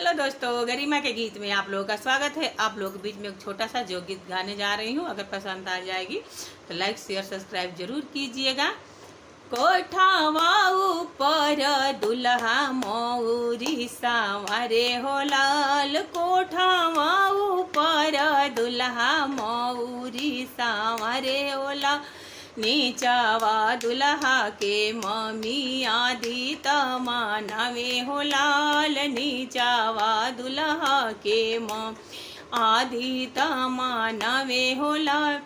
Hello दोस्तों, गरिमा के गीत में आप लोगों का स्वागत है। आप लोगों के बीच में एक छोटा सा जो गीत गाने जा रही हूँ, अगर पसंद आ जाएगी तो लाइक शेयर सब्सक्राइब जरूर कीजिएगा। कोठावा ऊपर दुल्हा मौरी सांवरे हो लाल, कोठावा ऊपर दुल्हा मौरी सांवरे हो लाल। नीचावा दुल्हा के मम्मी आदि तमानावे हो लाल, नीचावा दुल्हा के आदि तमानावे हो लाल।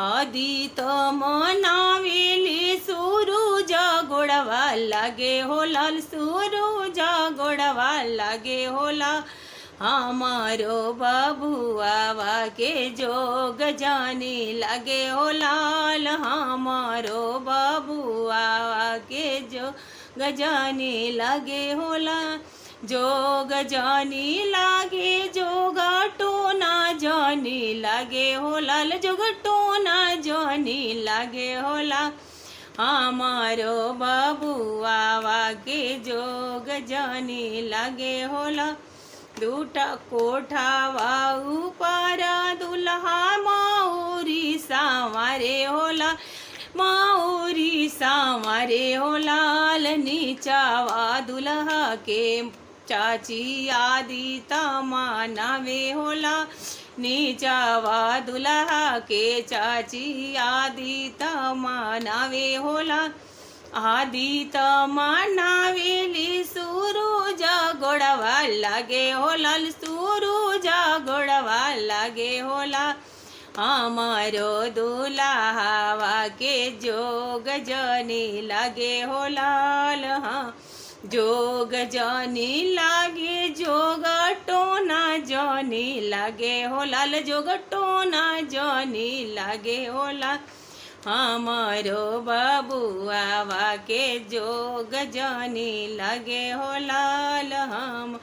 आदि तमानावेली सूरज गोड़वा लागे हो लाल, सूरज गोड़वा लागे हो लाल। हमारो बबुआवा के जोग जाने लगे हो लाल, हमारो बबुआवा के जोग जाने लगे हो लाल। जोग जाने लागे जोगा टोना जाने लगे हो लाल, जोग टोना जाने लगे हो लाल। हमारो बबुआवा के जोग जाने लगे हो लाल। दूटा कोठावा ऊपर दुल्हा मौरी सांवरे हो लाल, मौरी सांवरे हो लाल। नीचावा दुल्हा के चाची आदि तमानावे हो लाल, नीचावा दुल्हा के चाची आदि तमानावे हो लाल। आदि तमानावेली सूरज गोड़वा लागे हो लाल, सूरज गोड़वा लागे हो लाल। हमारो दुल्हावा के जोग जाने लगे हो लाल, हाँ जोग जाने लागे जोग टोना जाने लगे हो लाल, जोग टोना जाने लगे हो लाल। हमारो बबुआवा के जोग जाने लगे हो लाल। हम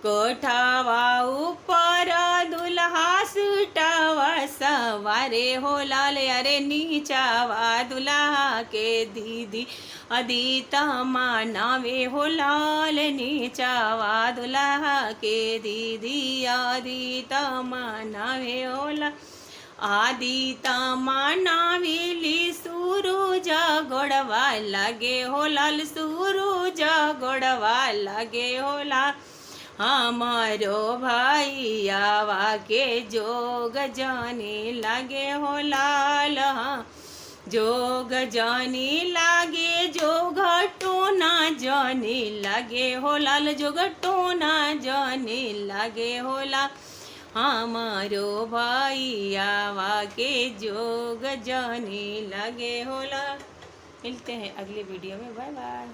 कोठावा ऊपर दुल्हा सुटावा सवारे हो लाल, अरे नीचावा दुल्हा के दीदी आदि तमानावे हो लाल, नीचावा दुल्हा के दीदी आदि तमानावे हो लाल। आदि तमानावेली सूरज गोड़वा लागे हो लाल, सूरज गोड़वा लागे हो लाल। हमारो भाईयावा के जोग जाने लगे हो लाल, हाँ जोग जाने लागे जोग टोना जाने लगे हो लाल, जोग टोना जाने लगे हो लाल। हमारो भाईयावा के जोग जाने लगे हो लाल। मिलते हैं अगली वीडियो में, बाय बाय।